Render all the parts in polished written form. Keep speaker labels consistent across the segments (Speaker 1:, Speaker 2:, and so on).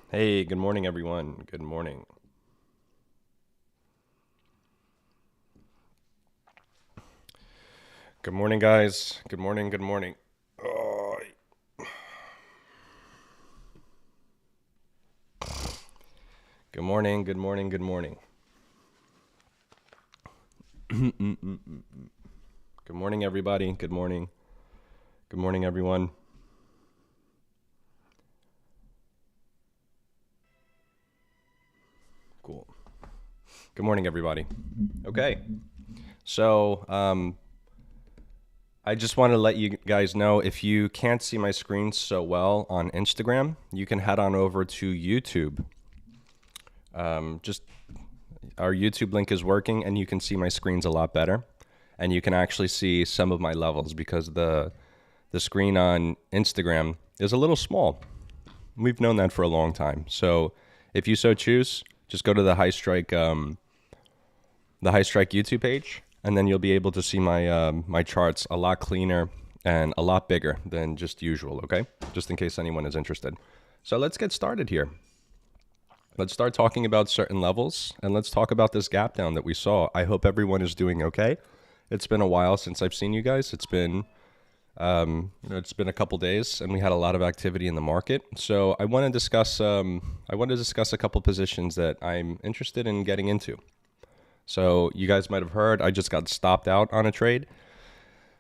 Speaker 1: Hey, good morning, everyone. Good morning. Good morning, guys. Good morning. Good morning. Oh, good morning. Good morning. Good morning. Good morning, everybody. Good morning. Good morning, everyone. Cool. Good morning, everybody. Okay. So, I just want to let you guys know if you can't see my screen so well on Instagram, you can head on over to YouTube. Just our YouTube link is working and you can see my screens a lot better. And you can actually see some of my levels because the screen on Instagram is a little small. We've known that for a long time. So if you so choose, just go to the HighStrike YouTube page, and then you'll be able to see my charts a lot cleaner and a lot bigger than just usual. Okay, just in case anyone is interested. So let's get started here. Let's start talking about certain levels, and let's talk about this gap down that we saw. I hope everyone is doing okay. It's been a while since I've seen you guys. It's been a couple days, and we had a lot of activity in the market. So I want to discuss a couple positions that I'm interested in getting into. So you guys might have heard I just got stopped out on a trade.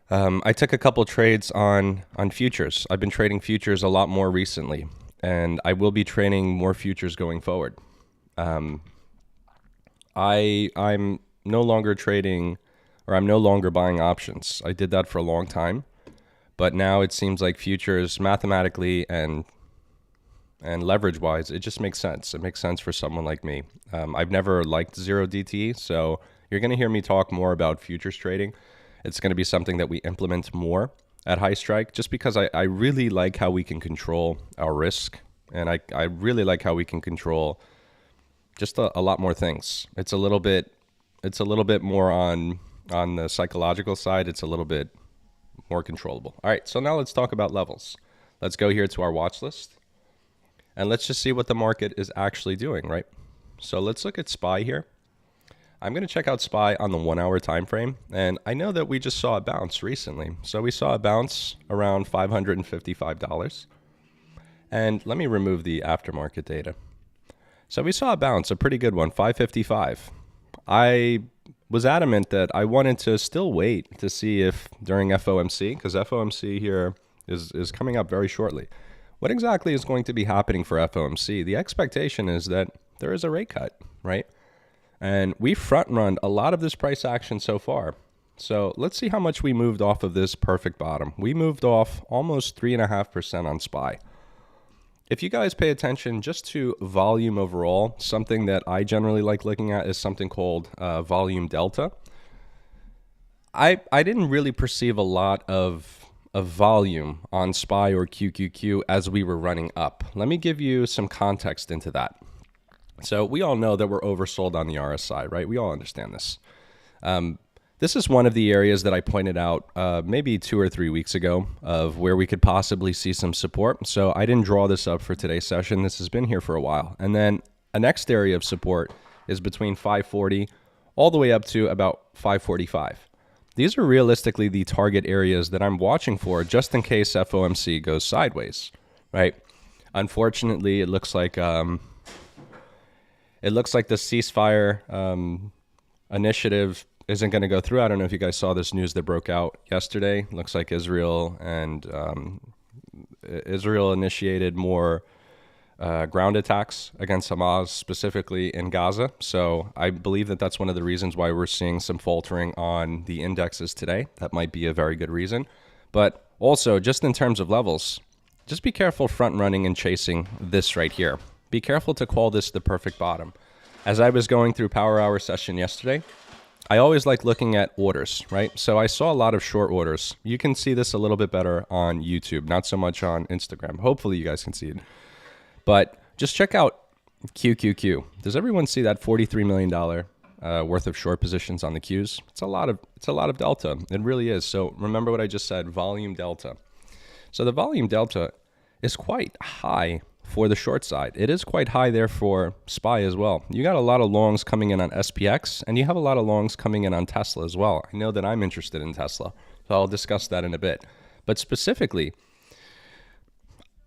Speaker 1: I took a couple trades on futures. I've been trading futures a lot more recently, and I will be trading more futures going forward. I'm no longer trading, or I'm no longer buying options. I did that for a long time, but now it seems like futures mathematically and leverage wise, it just makes sense. It makes sense for someone like me. I've never liked zero DTE, so you're going to hear me talk more about futures trading. It's going to be something that we implement more at HighStrike, just because I really like how we can control our risk, and I really like how we can control just a lot more things. It's a little bit more on the psychological side. It's a little bit more controllable. All right, so now let's talk about levels. Let's go here to our watch list, and let's just see what the market is actually doing, right? So let's look at SPY here. I'm going to check out SPY on the 1 hour time frame, and I know that we just saw a bounce recently. So we saw a bounce around $555. And let me remove the aftermarket data. So we saw a bounce, a pretty good one, 555. I was adamant that I wanted to still wait to see if during FOMC, because FOMC here is coming up very shortly, what exactly is going to be happening for FOMC? The expectation is that there is a rate cut, right? And we front-run a lot of this price action so far. So let's see how much we moved off of this perfect bottom. We moved off almost 3.5% on SPY. If you guys pay attention just to volume overall, something that I generally like looking at is something called volume delta. I didn't really perceive a lot of volume on SPY or QQQ as we were running up. Let me give you some context into that. So we all know that we're oversold on the RSI, right? We all understand this. This is one of the areas that I pointed out maybe 2 or 3 weeks ago of where we could possibly see some support. So I didn't draw this up for today's session. This has been here for a while. And then a next area of support is between 540 all the way up to about 545. These are realistically the target areas that I'm watching for just in case FOMC goes sideways, right? Unfortunately, it looks like the ceasefire initiative isn't going to go through. I don't know if you guys saw this news that broke out yesterday. Looks like Israel initiated more ground attacks against Hamas, specifically in Gaza. So I believe that that's one of the reasons why we're seeing some faltering on the indexes today. That might be a very good reason. But also, just in terms of levels, just be careful front running and chasing this right here. Be careful to call this the perfect bottom. As I was going through Power Hour session yesterday, I always like looking at orders, right? So I saw a lot of short orders. You can see this a little bit better on YouTube, not so much on Instagram. Hopefully you guys can see it. But just check out QQQ. Does everyone see that $43 million worth of short positions on the Qs? It's a lot of delta. It really is. So remember what I just said, volume delta. So the volume delta is quite high for the short side. It is quite high there for SPY as well. You got a lot of longs coming in on SPX, and you have a lot of longs coming in on Tesla as well. I know that I'm interested in Tesla, so I'll discuss that in a bit. But specifically,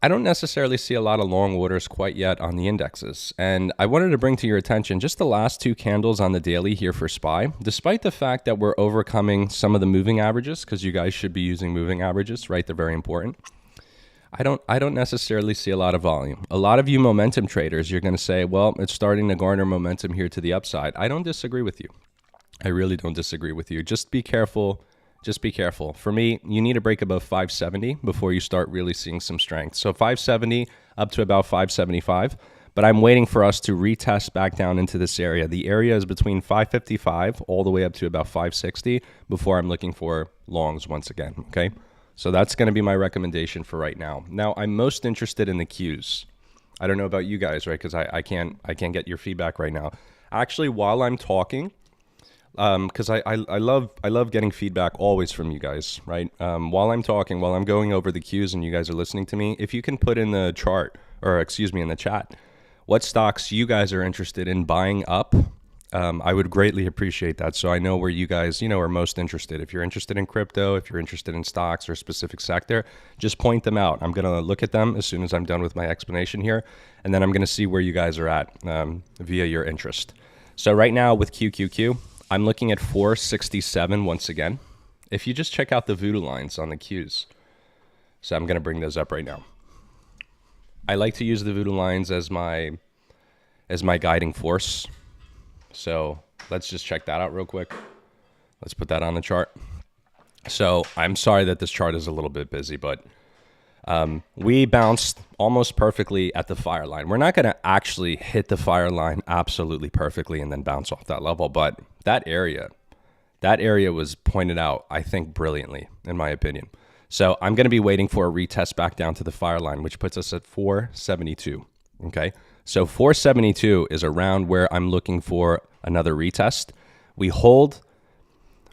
Speaker 1: I don't necessarily see a lot of long orders quite yet on the indexes. And I wanted to bring to your attention just the last two candles on the daily here for SPY. Despite the fact that we're overcoming some of the moving averages, because you guys should be using moving averages, right? They're very important. I don't necessarily see a lot of volume. A lot of you momentum traders, you're going to say, well, it's starting to garner momentum here to the upside. I don't disagree with you. I really don't disagree with you. Just be careful. Just be careful. For me, you need to break above 570 before you start really seeing some strength. So 570 up to about 575, but I'm waiting for us to retest back down into this area. The area is between 555 all the way up to about 560 before I'm looking for longs once again, okay? So that's going to be my recommendation for right now. Now, I'm most interested in the Qs. I don't know about you guys, right? Because I can't get your feedback right now. Actually, while I'm talking, because I love getting feedback always from you guys, right? While I'm talking, while I'm going over the Qs and you guys are listening to me, if you can put in the chart, or excuse me, in the chat, what stocks you guys are interested in buying up, I would greatly appreciate that. So I know where you guys, are most interested. If you're interested in crypto, if you're interested in stocks or a specific sector, just point them out. I'm going to look at them as soon as I'm done with my explanation here, and then I'm going to see where you guys are at via your interest. So right now with QQQ, I'm looking at 467 once again. If you just check out the voodoo lines on the Qs. So I'm going to bring those up right now. I like to use the voodoo lines as my guiding force. So let's just check that out real quick. Let's put that on the chart. So I'm sorry that this chart is a little bit busy, but we bounced almost perfectly at the fire line. We're not going to actually hit the fire line absolutely perfectly and then bounce off that level, but that area was pointed out, I think, brilliantly, in my opinion. So I'm going to be waiting for a retest back down to the fire line, which puts us at 472. Okay. So 472 is around where I'm looking for another retest. We hold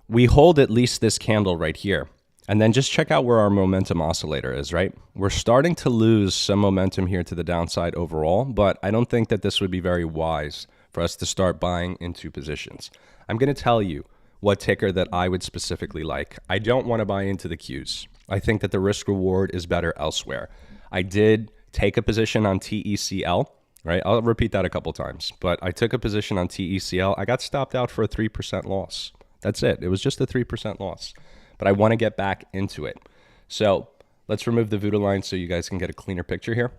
Speaker 1: at least this candle right here. And then just check out where our momentum oscillator is, right? We're starting to lose some momentum here to the downside overall, but I don't think that this would be very wise for us to start buying into positions. I'm going to tell you what ticker that I would specifically like. I don't want to buy into the Qs. I think that the risk reward is better elsewhere. I did take a position on TECL, right? I'll repeat that a couple times, but I took a position on TECL. I got stopped out for a 3% loss. That's it. It was just a 3% loss. But I want to get back into it. So let's remove the voodoo line so you guys can get a cleaner picture here.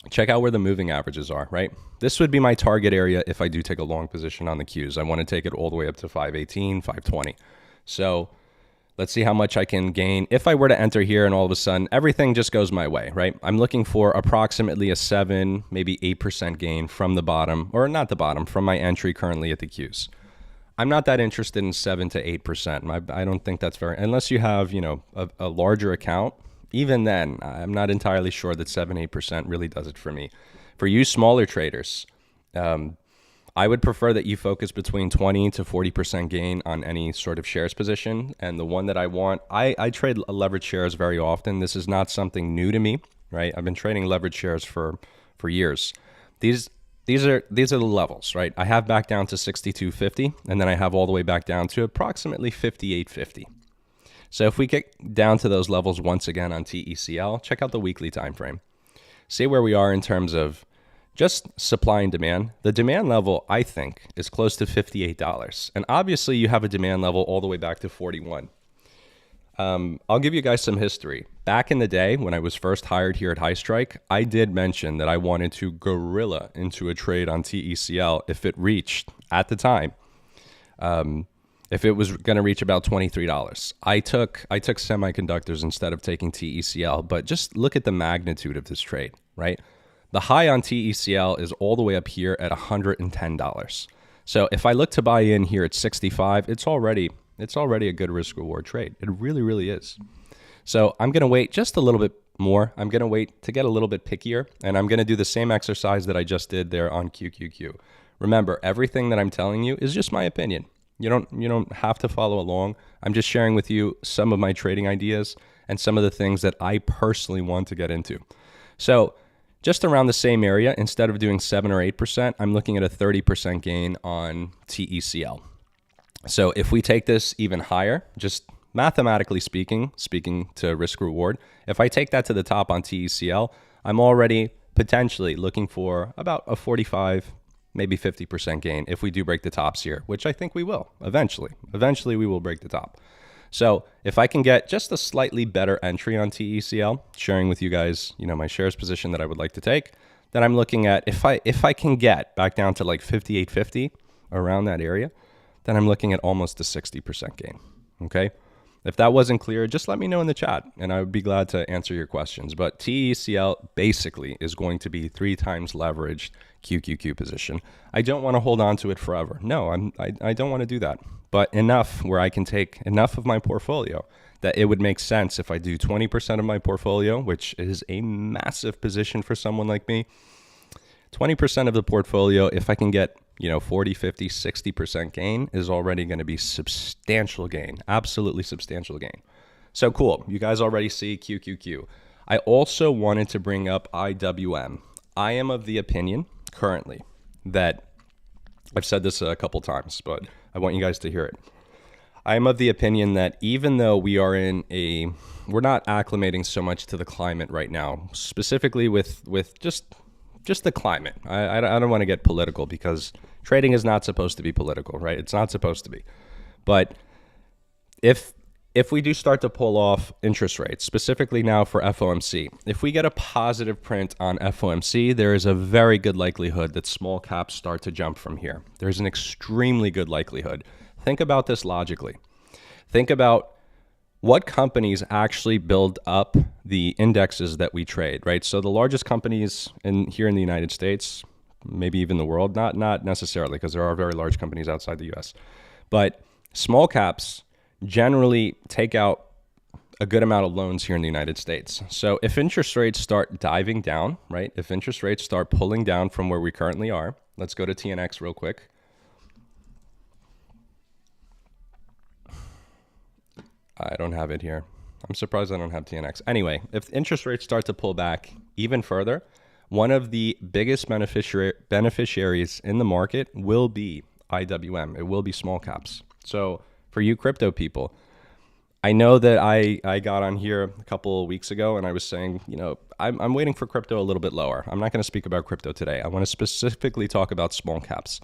Speaker 1: Check out where the moving averages are, right? This would be my target area if I do take a long position on the Qs. I want to take it all the way up to 518, 520. So let's see how much I can gain. If I were to enter here and all of a sudden everything just goes my way, right? I'm looking for approximately a 7, maybe 8% gain from the bottom, or not the bottom, from my entry currently at the Qs. I'm not that interested in 7 to 8%. I don't think that's very, unless you have, a larger account. Even then, I'm not entirely sure that 7, 8% really does it for me. For you smaller traders, I would prefer that you focus between 20 to 40% gain on any sort of shares position. And the one that I want, I trade leverage shares very often. This is not something new to me, right? I've been trading leverage shares for years. These are the levels, right? I have back down to 62.50, and then I have all the way back down to approximately 58.50. So if we get down to those levels once again on TECL, check out the weekly time frame. See where we are in terms of just supply and demand. The demand level, I think, is close to $58. And obviously you have a demand level all the way back to 41. I'll give you guys some history. Back in the day when I was first hired here at HighStrike, I did mention that I wanted to gorilla into a trade on TECL if it reached, at the time, if it was going to reach about $23. I took semiconductors instead of taking TECL, but just look at the magnitude of this trade, right? The high on TECL is all the way up here at $110. So if I look to buy in here at 65, it's already a good risk reward trade. It really, really is. So I'm going to wait just a little bit more. I'm going to wait to get a little bit pickier, and I'm going to do the same exercise that I just did there on QQQ. Remember, everything that I'm telling you is just my opinion. You don't have to follow along. I'm just sharing with you some of my trading ideas and some of the things that I personally want to get into. So just around the same area. Instead of doing 7 or 8%, I'm looking at a 30% gain on TECL. So if we take this even higher, just mathematically speaking to risk reward, if I take that to the top on TECL, I'm already potentially looking for about a 45, maybe 50% gain if we do break the tops here, which I think we will eventually. Eventually we will break the top. So if I can get just a slightly better entry on TECL, sharing with you guys, my shares position that I would like to take, then I'm looking at if I can get back down to like 58.50 around that area, then I'm looking at almost a 60% gain. Okay. If that wasn't clear, just let me know in the chat and I would be glad to answer your questions. But TECL basically is going to be 3 times leveraged QQQ position. I don't want to hold on to it forever. No, I don't want to do that. But enough where I can take enough of my portfolio that it would make sense if I do 20% of my portfolio, which is a massive position for someone like me. 20% of the portfolio, if I can get 40, 50, 60% gain is already going to be substantial gain, absolutely substantial gain. So cool. You guys already see QQQ. I also wanted to bring up IWM. I am of the opinion currently that I've said this a couple times, but I want you guys to hear it. I am of the opinion that even though we're not acclimating so much to the climate right now, specifically with just the climate. I don't want to get political because trading is not supposed to be political, right? It's not supposed to be. But if we do start to pull off interest rates, specifically now for FOMC, if we get a positive print on FOMC, there is a very good likelihood that small caps start to jump from here. There's an extremely good likelihood. Think about this logically. Think about what companies actually build up the indexes that we trade, right? So the largest companies here in the United States, maybe even the world, not necessarily because there are very large companies outside the US, but small caps generally take out a good amount of loans here in the United States. So if interest rates start diving down, right? If interest rates start pulling down from where we currently are, let's go to TNX real quick. I don't have it here. I'm surprised I don't have TNX. Anyway, if interest rates start to pull back even further, one of the biggest beneficiaries in the market will be IWM. It will be small caps. So for you crypto people, I know that I got on here a couple of weeks ago and I was saying, I'm waiting for crypto a little bit lower. I'm not going to speak about crypto today. I want to specifically talk about small caps.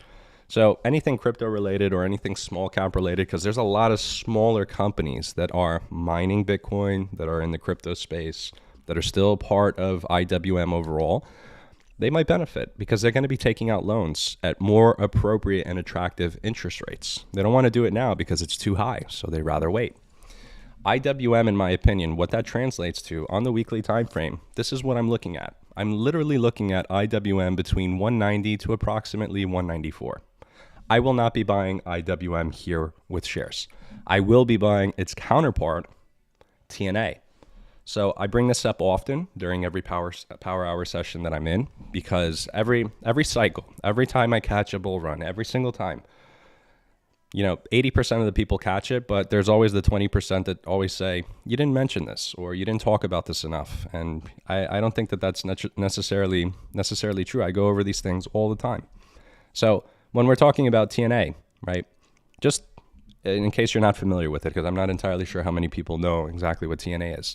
Speaker 1: So anything crypto related or anything small cap related, because there's a lot of smaller companies that are mining Bitcoin, that are in the crypto space, that are still part of IWM overall, they might benefit because they're going to be taking out loans at more appropriate and attractive interest rates. They don't want to do it now because it's too high, so they rather wait. IWM, in my opinion, what that translates to on the weekly time frame, this is what I'm looking at. I'm literally looking at IWM between 190 to approximately 194. I will not be buying IWM here with shares. I will be buying its counterpart, TNA. So I bring this up often during every power hour session that I'm in because every cycle, every time I catch a bull run, every single time, 80% of the people catch it, but there's always the 20% that always say, you didn't mention this or you didn't talk about this enough. And I don't think that that's necessarily true. I go over these things all the time. So when we're talking about TNA, right, just in case you're not familiar with it, because I'm not entirely sure how many people know exactly what TNA is.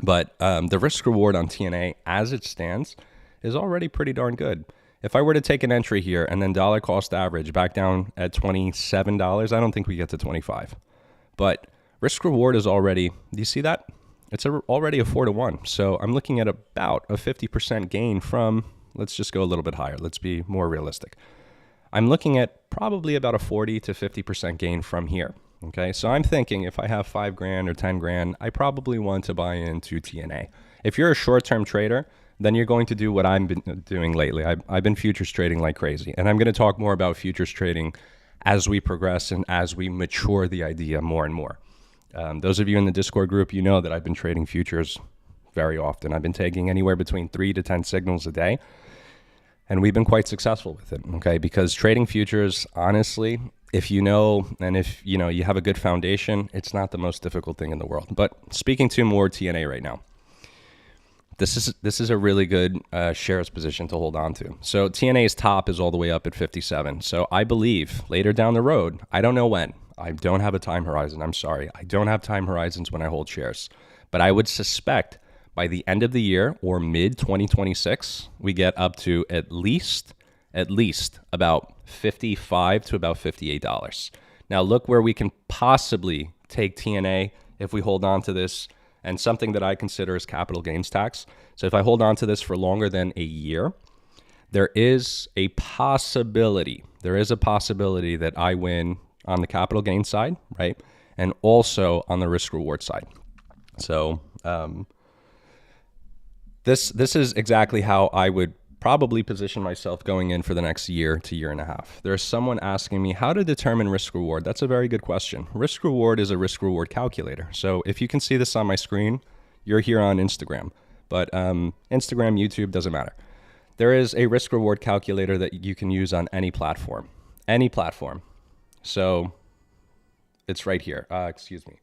Speaker 1: But the risk reward on TNA as it stands is already pretty darn good. If I were to take an entry here and then dollar cost average back down at $27, I don't think we get to 25. But risk reward is already, do you see that? It's already a 4-to-1. So I'm looking at about a 50% gain from, let's just go a little bit higher. Let's be more realistic. I'm looking at probably about a 40 to 50% gain from here. Okay, so I'm thinking if I have $5,000 or $10,000, I probably want to buy into TNA. If you're a short-term trader, then you're going to do what I've been doing lately. I've been futures trading like crazy, and I'm going to talk more about futures trading as we progress and as we mature the idea more and more. Those of you in the Discord group, you know that I've been trading futures very often. I've been taking anywhere between 3 to 10 signals a day. And we've been quite successful with it, okay? Because trading futures, honestly, if you know, and if you have a good foundation, it's not the most difficult thing in the world. But speaking to more TNA right now, This is a really good shares position to hold on to. So TNA's top is all the way up at 57. So I believe later down the road, I don't know when. I don't have a time horizon. I'm sorry. I don't have time horizons when I hold shares. But I would suspect by the end of the year or mid 2026, we get up to at least about $55 to about $58. Now look where we can possibly take TNA if we hold on to this, and something that I consider is capital gains tax. So if I hold on to this for longer than a year, there is a possibility that I win on the capital gain side, right? And also on the risk reward side. So this is exactly how I would probably position myself going in for the next year to year and a half. There's someone asking me how to determine risk reward. That's a very good question. Risk reward is a risk reward calculator. So if you can see this on my screen, you're here on Instagram, but Instagram, YouTube, doesn't matter. There is a risk reward calculator that you can use on any platform. So it's right here. Excuse me.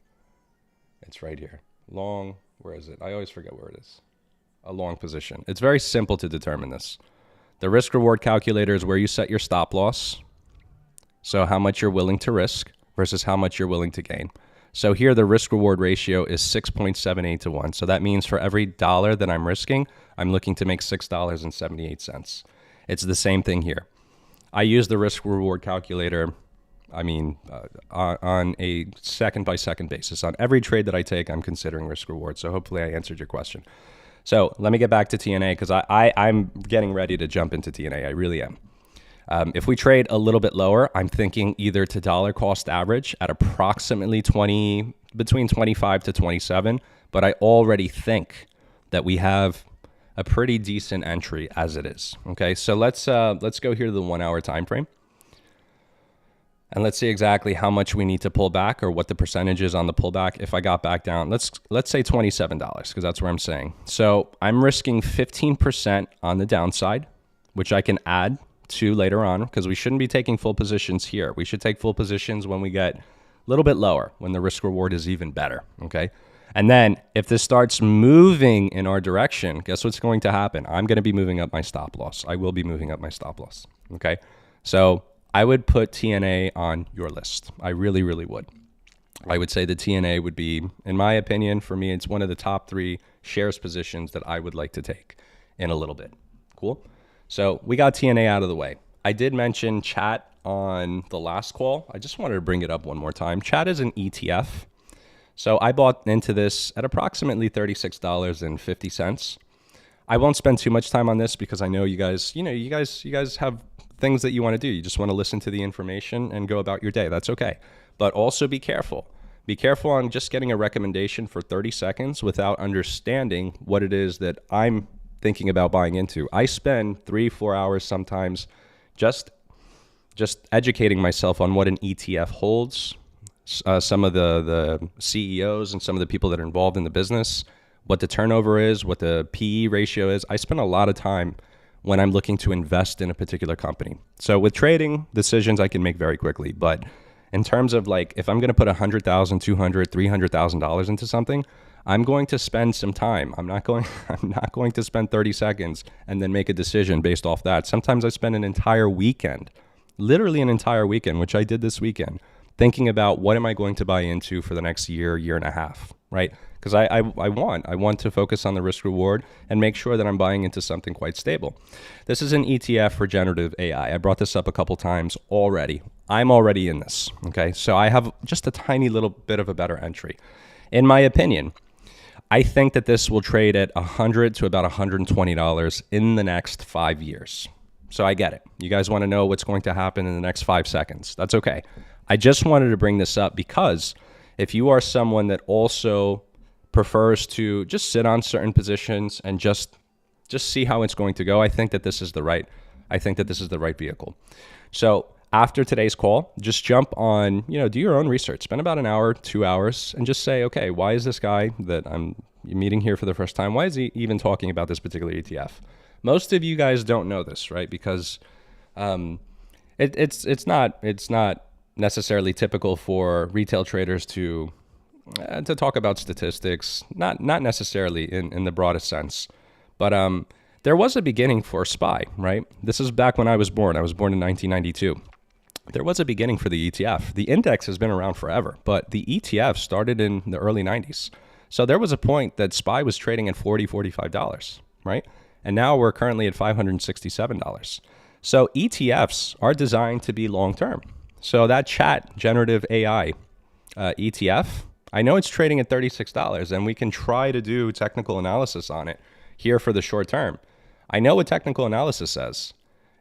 Speaker 1: It's right here. Long, where is it? I always forget where it is. A long position. It's very simple to determine this. The risk reward calculator is where you set your stop loss. So how much you're willing to risk versus how much you're willing to gain. So here the risk reward ratio is 6.78 to 1. So that means for every dollar that I'm risking, I'm looking to make $6.78. It's the same thing here. I use the risk reward calculator, on a second by second basis. On every trade that I take, I'm considering risk reward. So hopefully I answered your question. So let me get back to TNA because I'm getting ready to jump into TNA. I really am. If we trade a little bit lower, I'm thinking either to dollar cost average at approximately between 25 to 27. But I already think that we have a pretty decent entry as it is. Okay, so let's go here to the 1 hour time frame. And let's see exactly how much we need to pull back or what the percentage is on the pullback. If I got back down, let's say $27 because that's where I'm saying. So I'm risking 15% on the downside, which I can add to later on because we shouldn't be taking full positions here. We should take full positions when we get a little bit lower, when the risk reward is even better, okay? And then if this starts moving in our direction, guess what's going to happen? I'm going to be moving up my stop loss. I will be moving up my stop loss, okay? So I would put TNA on your list. I really, really would. I would say the TNA would be, in my opinion, for me, it's one of the top 3 shares positions that I would like to take in a little bit. Cool? So we got TNA out of the way. I did mention chat on the last call. I just wanted to bring it up one more time. Chat is an ETF. So I bought into this at approximately $36.50. I won't spend too much time on this because I know you guys have things that you want to do. You just want to listen to the information and go about your day. That's okay. But also be careful. Be careful on just getting a recommendation for 30 seconds without understanding what it is that I'm thinking about buying into. I spend 3-4 hours sometimes just educating myself on what an ETF holds, some of the CEOs and some of the people that are involved in the business, what the turnover is, what the PE ratio is. I spend a lot of time when I'm looking to invest in a particular company. So with trading decisions, I can make very quickly. But in terms of like, if I'm going to put $100,000, $200,000, $300,000 into something, I'm going to spend some time. I'm not going to spend 30 seconds and then make a decision based off that. Sometimes I spend an entire weekend, literally an entire weekend, which I did this weekend, thinking about what am I going to buy into for the next year, year and a half, right? Because I want to focus on the risk reward and make sure that I'm buying into something quite stable. This is an ETF for generative AI. I brought this up a couple times already. I'm already in this, okay? So I have just a tiny little bit of a better entry. In my opinion, I think that this will trade at $100 to about $120 in the next 5 years. So I get it. You guys want to know what's going to happen in the next 5 seconds. That's okay. I just wanted to bring this up because if you are someone that also prefers to just sit on certain positions and just see how it's going to go, I think that this is the right vehicle. So after today's call, just jump on, do your own research. Spend about an hour, 2 hours, and just say, okay, why is this guy that I'm meeting here for the first time, why is he even talking about this particular ETF? Most of you guys don't know this, right? Because it's not necessarily typical for retail traders to talk about statistics, not necessarily in the broadest sense. But there was a beginning for SPY, right? This is back when I was born. I was born in 1992. There was a beginning for the ETF. The index has been around forever, but the ETF started in the early 90s. So there was a point that SPY was trading at $40, $45, right? And now we're currently at $567. So ETFs are designed to be long-term. So that chat generative AI ETF, I know it's trading at $36, and we can try to do technical analysis on it here for the short term. I know what technical analysis says.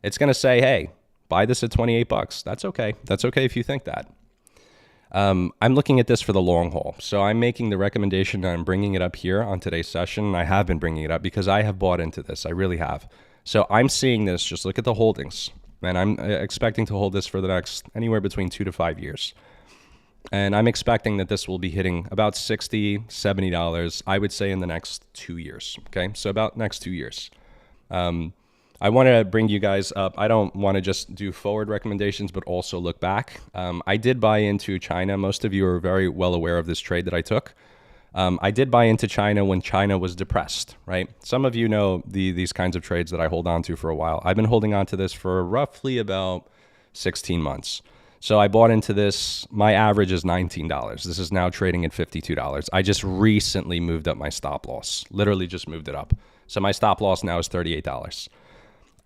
Speaker 1: It's going to say, hey, buy this at 28 bucks. That's okay. That's okay if you think that. I'm looking at this for the long haul. So I'm making the recommendation and I'm bringing it up here on today's session. I have been bringing it up because I have bought into this. I really have. So I'm seeing this. Just look at the holdings. And I'm expecting to hold this for the next anywhere between 2 to 5 years. And I'm expecting that this will be hitting about $60, $70, I would say, in the next 2 years. Okay, so about next 2 years. I want to bring you guys up. I don't want to just do forward recommendations, but also look back. I did buy into China. Most of you are very well aware of this trade that I took. I did buy into China when China was depressed, right? Some of you know these kinds of trades that I hold on to for a while. I've been holding on to this for roughly about 16 months. So I bought into this. My average is $19. This is now trading at $52. I just recently moved up my stop loss, literally just moved it up. So my stop loss now is $38.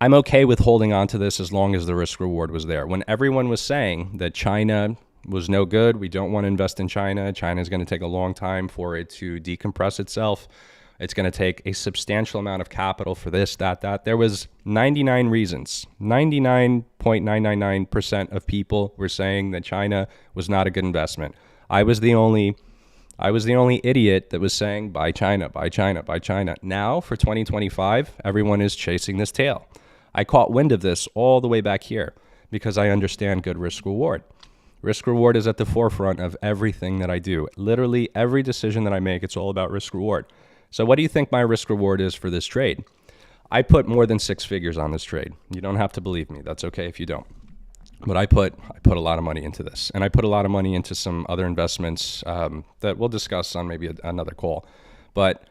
Speaker 1: I'm okay with holding on to this as long as the risk reward was there. When everyone was saying that China was no good, we don't want to invest in China, China is going to take a long time for it to decompress itself, it's going to take a substantial amount of capital for this, that. There was 99 reasons. 99.999% of people were saying that China was not a good investment. I was the only idiot that was saying, buy China, buy China, buy China. Now, for 2025, everyone is chasing this tail. I caught wind of this all the way back here because I understand good risk reward. Risk reward is at the forefront of everything that I do. Literally every decision that I make, it's all about risk reward. So what do you think my risk reward is for this trade? I put more than 6 figures on this trade. You don't have to believe me. That's okay if you don't. But I put a lot of money into this, and I put a lot of money into some other investments that we'll discuss on maybe another call. But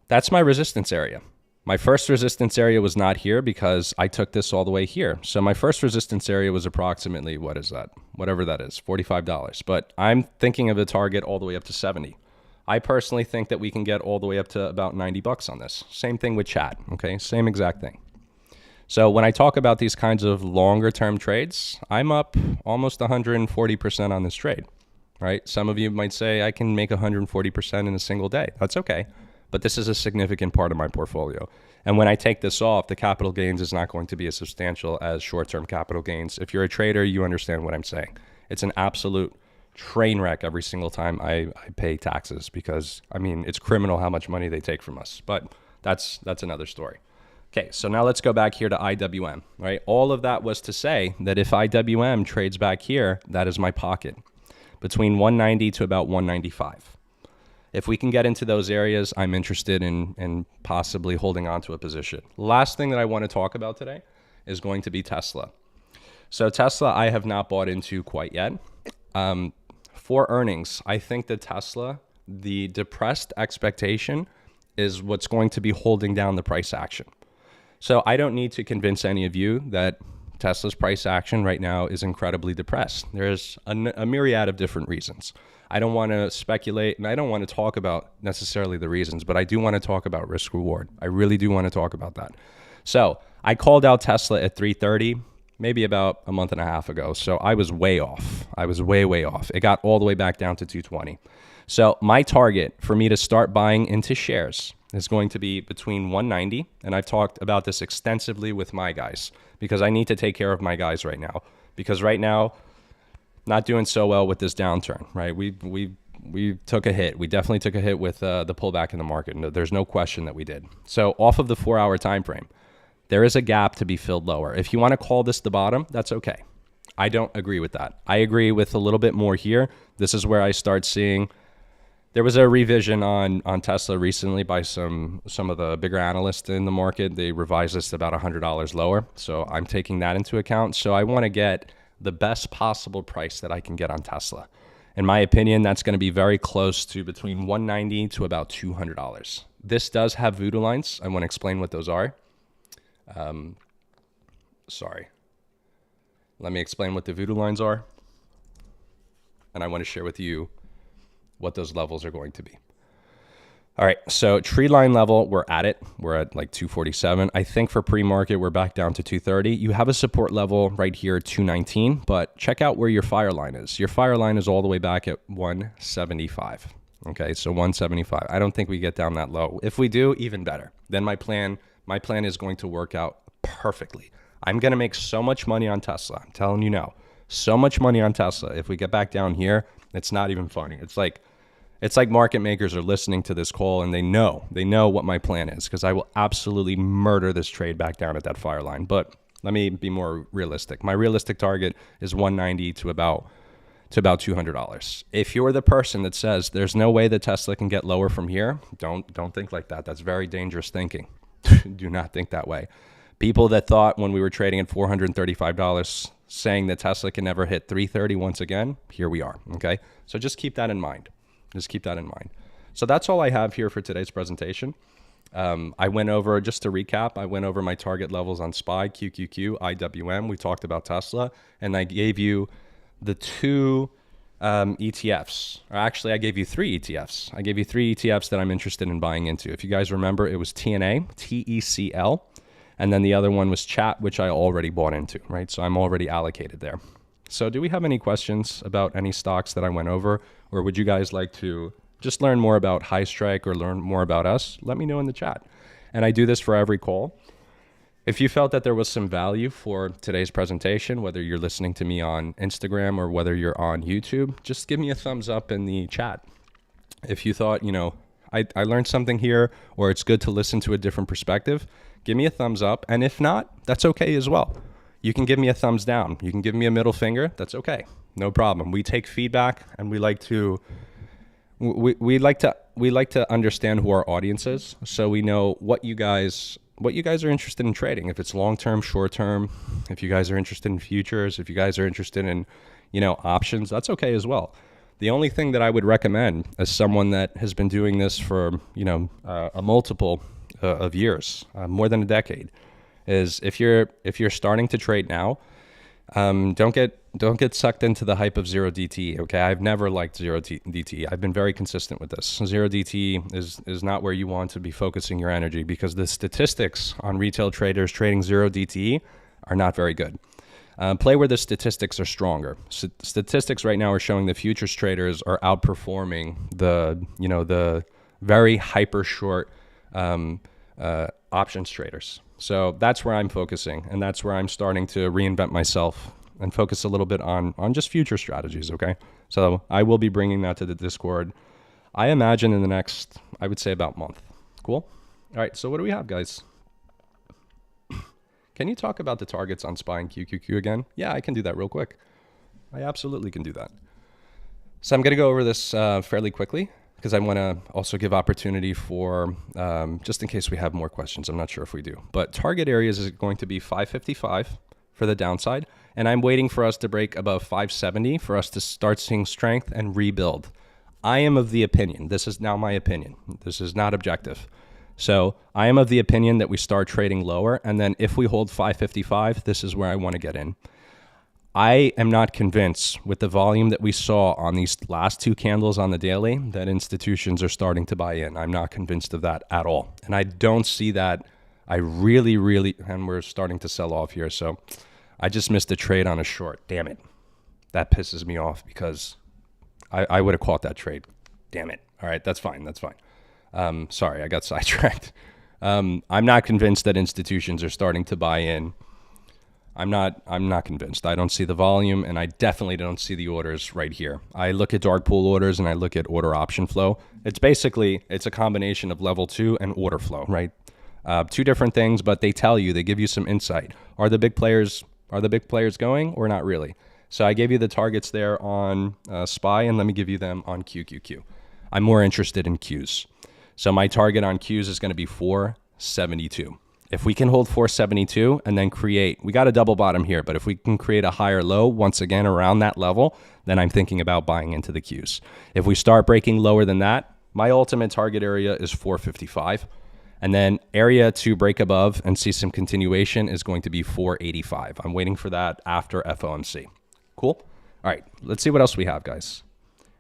Speaker 1: that's my resistance area. My first resistance area was not here because I took this all the way here. So my first resistance area was approximately, what is that? Whatever that is, $45. But I'm thinking of a target all the way up to 70. I personally think that we can get all the way up to about 90 bucks on this. Same thing with chat, okay? Same exact thing. So when I talk about these kinds of longer term trades, I'm up almost 140% on this trade, right? Some of you might say I can make 140% in a single day. That's okay. But this is a significant part of my portfolio. And when I take this off, the capital gains is not going to be as substantial as short-term capital gains. If you're a trader, you understand what I'm saying. It's an absolute train wreck every single time I pay taxes because, I mean, it's criminal how much money they take from us. But that's another story. Okay, so now let's go back here to IWM, right? All of that was to say that if IWM trades back here, that is my pocket, between 190 to about 195. If we can get into those areas, I'm interested in possibly holding on to a position. Last thing that I want to talk about today is going to be Tesla. So Tesla, I have not bought into quite yet. For earnings, I think that Tesla, the depressed expectation is what's going to be holding down the price action. So I don't need to convince any of you that Tesla's price action right now is incredibly depressed. There's a myriad of different reasons. I don't want to speculate and I don't want to talk about necessarily the reasons, but I do want to talk about risk reward. I really do want to talk about that. So I called out Tesla at 330, maybe about a month and a half ago. So I was way off. I was way off. It got all the way back down to 220. So my target for me to start buying into shares is going to be between 190, and I've talked about this extensively with my guys because I need to take care of my guys right now. Because right now, not doing so well with this downturn, right? We took a hit. We definitely took a hit with the pullback in the market. No, there's no question that we did. So off of the 4-hour time frame, there is a gap to be filled lower. If you want to call this the bottom, that's okay. I don't agree with that. I agree with a little bit more here. This is where I start seeing. There was a revision on Tesla recently by some of the bigger analysts in the market. They revised this to about $100 lower. So I'm taking that into account. So I want to get the best possible price that I can get on Tesla. In my opinion, that's going to be very close to between $190 to about $200. This does have voodoo lines. I want to explain what those are. Sorry. Let me explain what the voodoo lines are. And I want to share with you what those levels are going to be. All right, so tree line level, we're at it. We're at like 247. I think for pre-market, we're back down to 230. You have a support level right here at 219, but check out where your fire line is. Your fire line is all the way back at 175. Okay, so 175. I don't think we get down that low. If we do, even better. Then my plan is going to work out perfectly. I'm going to make so much money on Tesla. I'm telling you now, so much money on Tesla. If we get back down here, it's not even funny. It's like market makers are listening to this call and they know what my plan is, because I will absolutely murder this trade back down at that fire line. But let me be more realistic. My realistic target is 190 to about $200. If you're the person that says there's no way that Tesla can get lower from here, don't think like that. That's very dangerous thinking. Do not think that way. People that thought when we were trading at $435 saying that Tesla can never hit 330 once again, here we are, okay? So just keep that in mind. Just keep that in mind. So that's all I have here for today's presentation. I went over, just to recap, I went over my target levels on SPY, QQQ, IWM. We talked about Tesla, and I gave you the two ETFs. Or actually, I gave you three ETFs. I gave you three ETFs that I'm interested in buying into. If you guys remember, it was TNA, TECL, and then the other one was CHAT, which I already bought into, right? So I'm already allocated there. So do we have any questions about any stocks that I went over? Or would you guys like to just learn more about HighStrike or learn more about us? Let me know in the chat. And I do this for every call. If you felt that there was some value for today's presentation, whether you're listening to me on Instagram or whether you're on YouTube, just give me a thumbs up in the chat. If you thought, I learned something here, or it's good to listen to a different perspective, give me a thumbs up. And if not, that's okay as well. You can give me a thumbs down. You can give me a middle finger. That's okay. No problem. We take feedback, and we like to understand who our audience is, so we know what you guys are interested in trading. If it's long-term, short-term, if you guys are interested in futures, if you guys are interested in, options, that's okay as well. The only thing that I would recommend as someone that has been doing this for, a multiple of years, more than a decade, is if you're starting to trade now, don't get sucked into the hype of zero DTE. Okay, I've never liked zero DTE. I've been very consistent with this. Zero DTE is not where you want to be focusing your energy, because the statistics on retail traders trading zero DTE are not very good. Play where the statistics are stronger. Statistics right now are showing the futures traders are outperforming the very hyper short options traders. So that's where I'm focusing, and that's where I'm starting to reinvent myself and focus a little bit on just future strategies, okay? So I will be bringing that to the Discord, I imagine, in the next, I would say, about month. Cool? All right, so what do we have, guys? Can you talk about the targets on SPY and QQQ again? Yeah, I can do that real quick. I absolutely can do that. So I'm going to go over this fairly quickly, because I want to also give opportunity for, just in case we have more questions. I'm not sure if we do. But target areas is going to be 555 for the downside. And I'm waiting for us to break above 570 for us to start seeing strength and rebuild. I am of the opinion, this is now my opinion, this is not objective. So I am of the opinion that we start trading lower. And then if we hold 555, this is where I want to get in. I am not convinced with the volume that we saw on these last two candles on the daily that institutions are starting to buy in. I'm not convinced of that at all. And I don't see that. I really, and we're starting to sell off here. So I just missed a trade on a short. Damn it. That pisses me off, because I would have caught that trade. Damn it. All right, that's fine. That's fine. Sorry, I got sidetracked. I'm not convinced that institutions are starting to buy in. I'm not convinced. I don't see the volume, and I definitely don't see the orders right here. I look at dark pool orders and I look at order option flow. It's a combination of level 2 and order flow, right? Two different things, but they give you some insight. Are the big players going, or not really? So I gave you the targets there on SPY, and let me give you them on QQQ. I'm more interested in Qs. So my target on Qs is going to be 472. If we can hold 472 and then we got a double bottom here, but if we can create a higher low once again around that level, then I'm thinking about buying into the Qs. If we start breaking lower than that, My ultimate target area is 455. And then area to break above and see some continuation is going to be 485. I'm waiting for that after FOMC. Cool? All right, let's see what else we have, guys.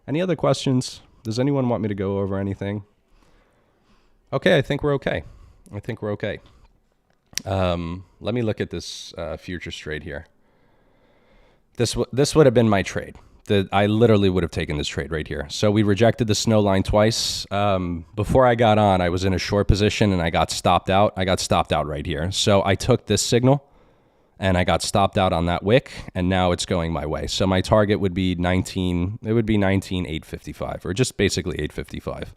Speaker 1: Any other questions? Does anyone want me to go over anything? Okay, I think we're okay. Let me look at this futures trade here. This would have been my trade. I literally would have taken this trade right here. So we rejected the snow line twice. Before I got on, I was in a short position and I got stopped out. I got stopped out right here. So I took this signal and I got stopped out on that wick, and now it's going my way. So my target would be 19,855, or just basically 855.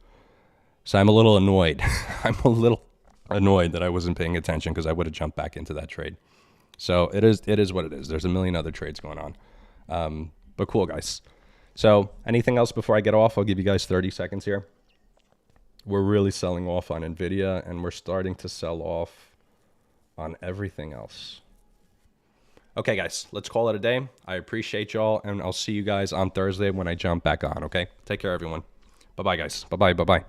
Speaker 1: So I'm a little annoyed. I'm a little annoyed that I wasn't paying attention, because I would have jumped back into that trade. So it is what it is. There's a million other trades going on. But cool, guys. So anything else before I get off? I'll give you guys 30 seconds here. We're really selling off on NVIDIA, and we're starting to sell off on everything else. Okay, guys, let's call it a day. I appreciate y'all, and I'll see you guys on Thursday when I jump back on, okay? Take care, everyone. Bye-bye, guys. Bye-bye, bye-bye.